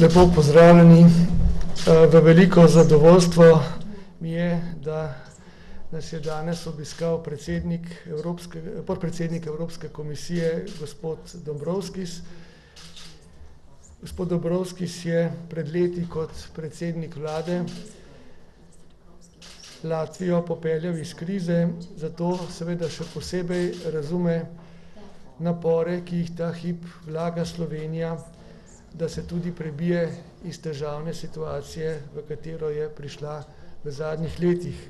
Lepo pozdravljeni. V veliko zadovoljstvo mi je, da nas je danes obiskal podpredsednik Evropske komisije, gospod Dombrovskis. Gospod Dombrovskis je pred leti kot predsednik vlade Latvijo popeljal iz krize, zato seveda še posebej razume napore, ki jih ta hip vlaga Slovenija, da se tudi prebije iz težavne situacije, v katero je prišla v zadnjih letih.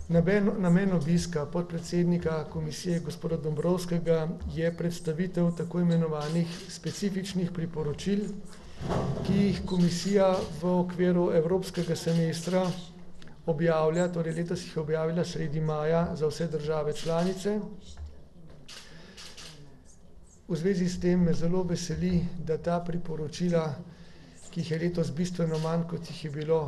Namen obiska podpredsednika komisije gospoda Dombrovskega je predstavitev tako imenovanih specifičnih priporočil, ki jih komisija v okviru evropskega semestra objavlja, torej letos jih objavila sredi maja za vse države članice. V zvezi s tem me zelo veseli, da ta priporočila, ki jih je letos bistveno manj, kot jih je bilo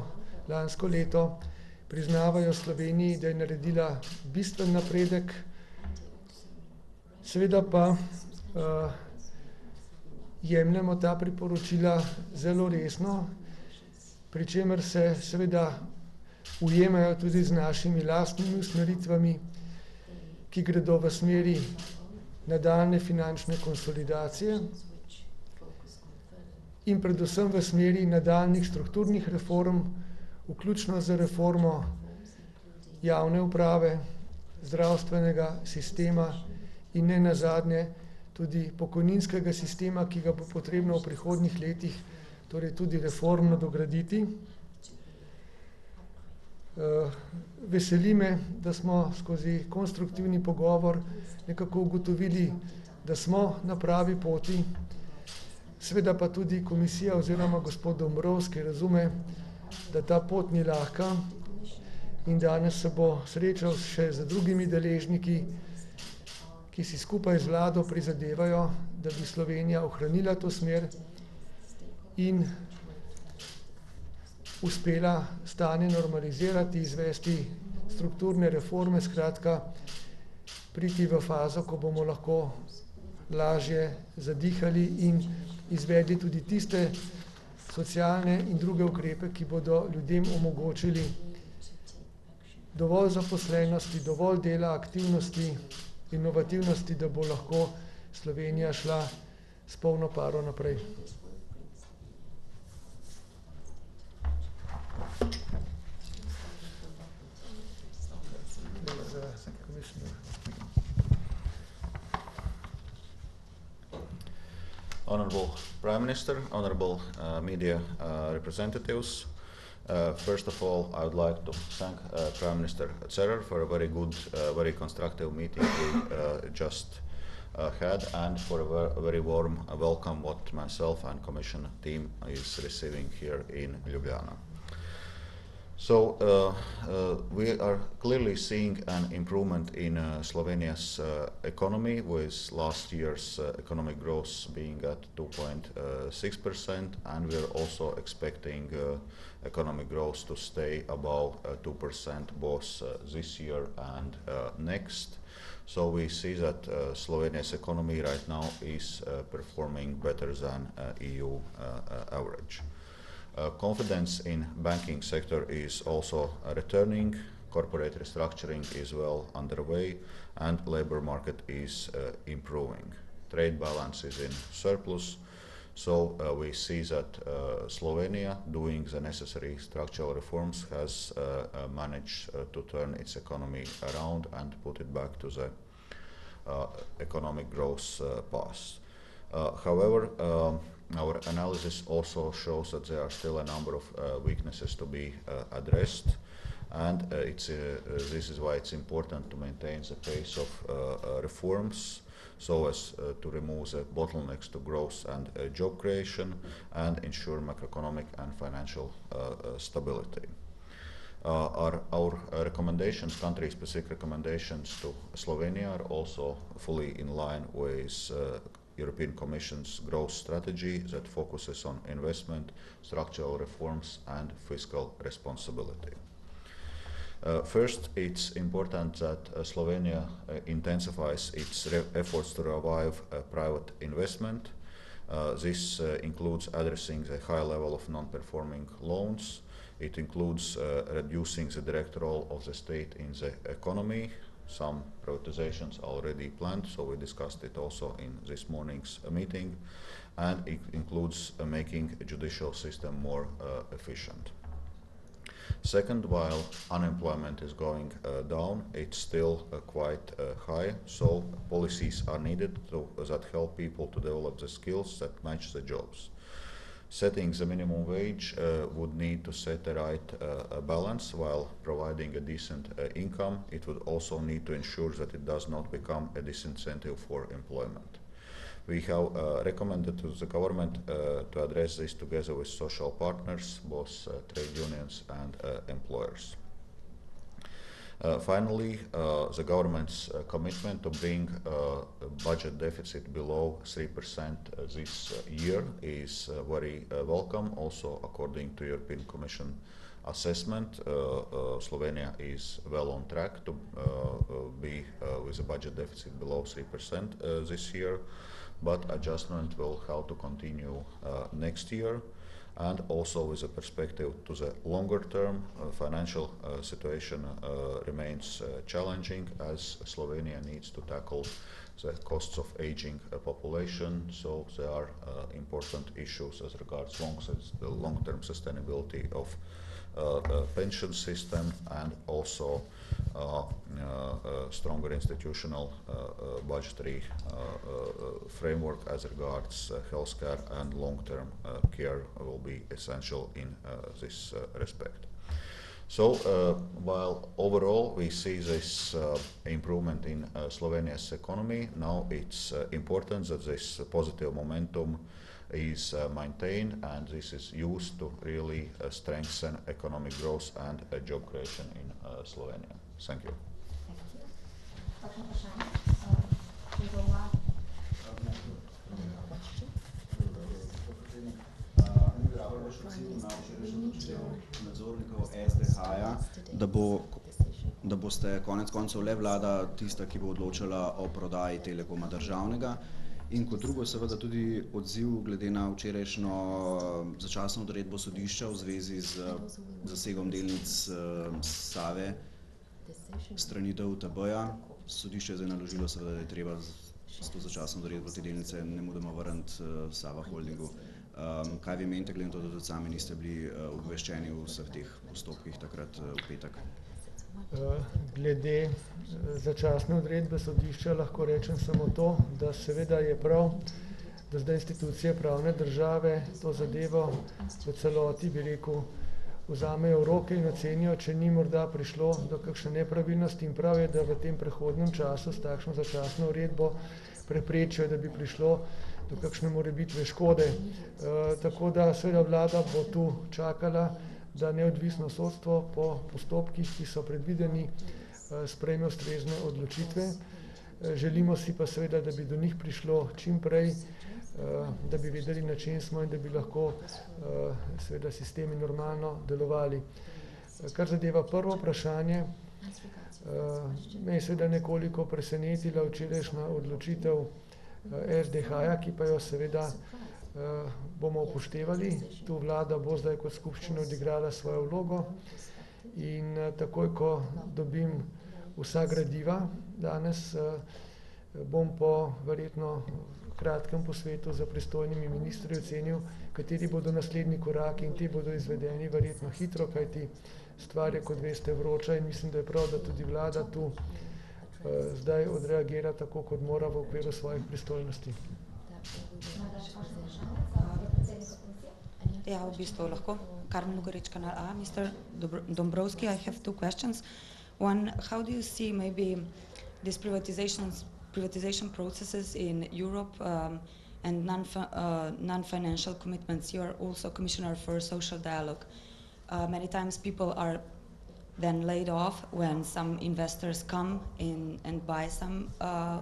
lansko leto, priznavajo Sloveniji, da je naredila bistven napredek, seveda pa jemljemo ta priporočila zelo resno, pri čemer se seveda ujemajo tudi z našimi lastnimi usmeritvami, ki gredo v smeri nadaljnje finančne konsolidacije in predvsem v smeri nadaljnjih strukturnih reform, vključno z reformo javne uprave, zdravstvenega sistema in ne nazadnje tudi pokojninskega sistema, ki ga bo potrebno v prihodnjih letih torej tudi reformno dograditi. Veseli me, da smo skozi konstruktivni pogovor nekako ugotovili, da smo na pravi poti, seveda pa tudi komisija oziroma gospod Dombrovski razume, da ta pot ni lahka in danes se bo srečal še z drugimi deležniki, ki si skupaj z vlado prizadevajo, da bi Slovenija ohranila to smer in uspela stanje normalizirati, izvesti strukturne reforme, skratka priti v fazo, ko bomo lahko lažje zadihali in izvedli tudi tiste socialne in druge ukrepe, ki bodo ljudem omogočili dovolj zaposlenosti, dovolj dela, aktivnosti, inovativnosti, da bo lahko Slovenija šla s polno paro naprej. Honorable Prime Minister, honorable media representatives, first of all, I would like to thank Prime Minister Cerar for a very good, very constructive meeting we just had, and for a very warm welcome what myself and Commission team is receiving here in Ljubljana. So we are clearly seeing an improvement in Slovenia's economy, with last year's economic growth being at 2.6%, and we are also expecting economic growth to stay above 2% both this year and next. So we see that Slovenia's economy right now is performing better than EU average. Confidence in banking sector is also returning, corporate restructuring is well underway, and labor market is improving. Trade balance is in surplus, so we see that Slovenia, doing the necessary structural reforms, has managed to turn its economy around and put it back to the economic growth path. However, our analysis also shows that there are still a number of weaknesses to be addressed, and this is why it's important to maintain the pace of reforms so as to remove the bottlenecks to growth and job creation and ensure macroeconomic and financial stability. Our recommendations, country-specific recommendations to Slovenia, are also fully in line with European Commission's growth strategy that focuses on investment, structural reforms and fiscal responsibility. First, it's important that Slovenia intensifies its efforts to revive private investment, This includes addressing the high level of non-performing loans. It includes reducing the direct role of the state in the economy. Some privatizations are already planned, so we discussed it also in this morning's meeting. And it includes making a judicial system more efficient. Second, while unemployment is going down, it's still quite high, so policies are needed that help people to develop the skills that match the jobs. Setting the minimum wage would need to set the right balance while providing a decent income. It would also need to ensure that it does not become a disincentive for employment. We have recommended to the government to address this together with social partners, both trade unions and employers. Finally, the government's commitment to bring budget deficit below 3% this year is very welcome. Also, according to European Commission assessment, Slovenia is well on track to be with a budget deficit below 3% this year, but adjustment will have to continue next year. And also with a perspective to the longer term, financial situation remains challenging as Slovenia needs to tackle the costs of aging population. So there are important issues as regards the long-term sustainability of pension system and also stronger institutional budgetary framework as regards healthcare and long-term care will be essential in this respect. So while overall we see this improvement in Slovenia's economy, now it's important that this positive momentum is maintained, and this is used to really strengthen economic growth and job creation in Slovenia. Thank you. Nadzornikov SDH-ja, da boste konec koncev le vlada tista, ki bo odločala o prodaji Telekoma državnega. In kot drugo seveda tudi odziv glede na včerajšnjo začasno odredbo sodišča v zvezi z zasegom delnic Save strani DUTB-ja. Sodišče je zdaj naložilo seveda, da je treba s to začasno odredbo te delnice nemudoma vrniti Sava Holdingu. Kaj vi menite, glede na to, da tudi sami niste bili obveščeni v vseh teh postopkih takrat v petek? Glede začasne odredbe sodišča lahko rečem samo to, da seveda je prav, da zdaj institucije pravne države to zadevo v celoti, bi rekel, vzamejo v roke in ocenijo, če ni morda prišlo do kakšne nepravilnosti, in prav je, da v tem prehodnem času s takšno začasno uredbo preprečijo, da bi prišlo do kakšne morebitne škode. Tako da seveda vlada bo tu čakala, da neodvisno sodstvo po postopkih, ki so predvideni, sprejme ustrezne odločitve. Želimo si pa seveda, da bi do njih prišlo čim prej, da bi vedeli, na čem smo in da bi lahko seveda sistemi normalno delovali. Kar zadeva prvo vprašanje, me je seveda nekoliko presenetila včerajšnja odločitev SDH-ja, ki pa jo seveda bomo upoštevali. Tu vlada bo zdaj kot skupščina odigrala svojo vlogo in takoj, ko dobim vsa gradiva danes, bom po verjetno kratkem posvetu za pristojnimi ministri ocenil, kateri bodo naslednji koraki, in ti bodo izvedeni verjetno hitro, kajti stvar je, kot veste, vroča, in mislim, da je prav, da tudi vlada tu zdaj odreagira tako, kot mora v okviru svojih pristojnosti. Ja, v bistvu lahko. Carmen Ugarič, Kanal A. Mr. Dombrovski, I have two questions. One, how do you see maybe these privatization processes in Europe and non-financial commitments? You are also Commissioner for Social Dialogue. Many times people are then laid off when some investors come in and buy some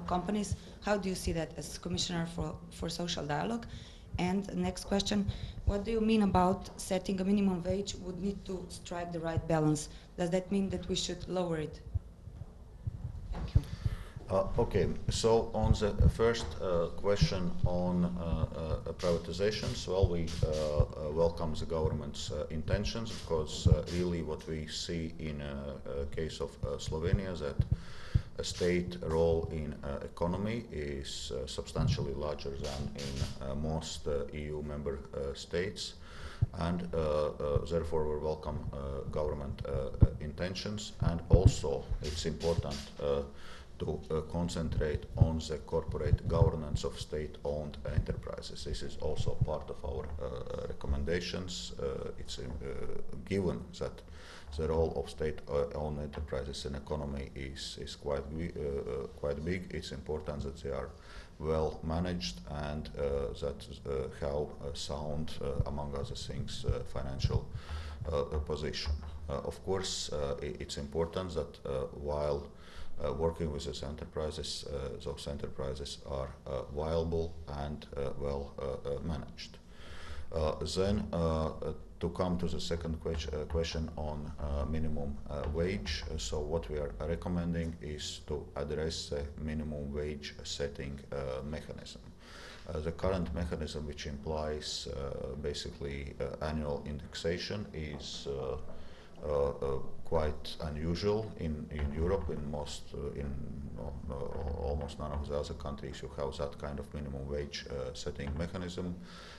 companies. How do you see that as Commissioner for Social Dialogue? And the next question, what do you mean about setting a minimum wage would need to strike the right balance? Does that mean that we should lower it? Thank you. Okay, so on the first question on privatizations, well, we welcome the government's intentions, because really what we see in case of Slovenia, that a state role in economy is substantially larger than in most EU member states, and therefore we welcome government intentions, and also it's important to concentrate on the corporate governance of state-owned enterprises. This is also part of our recommendations. It's given that the role of state-owned enterprises in economy is quite big. It's important that they are well managed and that have a sound, among other things, financial position. Of course, it's important that while working with these enterprises, those enterprises are viable and well managed. Then to come to the second question on minimum wage, so what we are recommending is to address the minimum wage setting mechanism. The current mechanism, which implies basically annual indexation, is quite unusual in Europe. In most, almost none of the other countries you have that kind of minimum wage setting mechanism.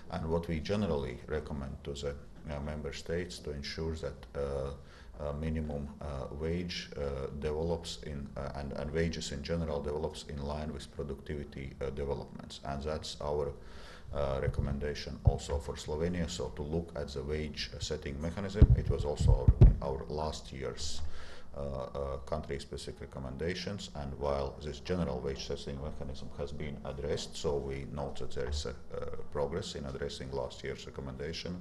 And what we generally recommend to the member states to ensure that minimum wage develops in and wages in general develops in line with productivity developments, and that's our recommendation also for Slovenia. So to look at the wage setting mechanism, it was also our last year's country-specific recommendations, and while this general wage setting mechanism has been addressed, so we note that there is progress in addressing last year's recommendation.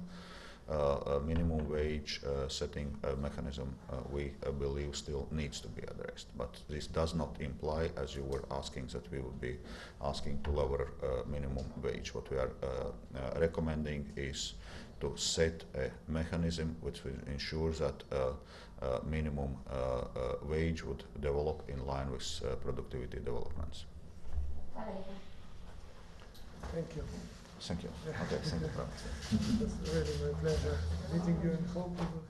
Minimum wage setting mechanism, we believe, still needs to be addressed. But this does not imply, as you were asking, that we would be asking to lower minimum wage. What we are recommending is to set a mechanism which will ensure that minimum wage would develop in line with productivity developments. Thank you. Thank you. Okay, thank you. It's really my pleasure meeting you, and hope you will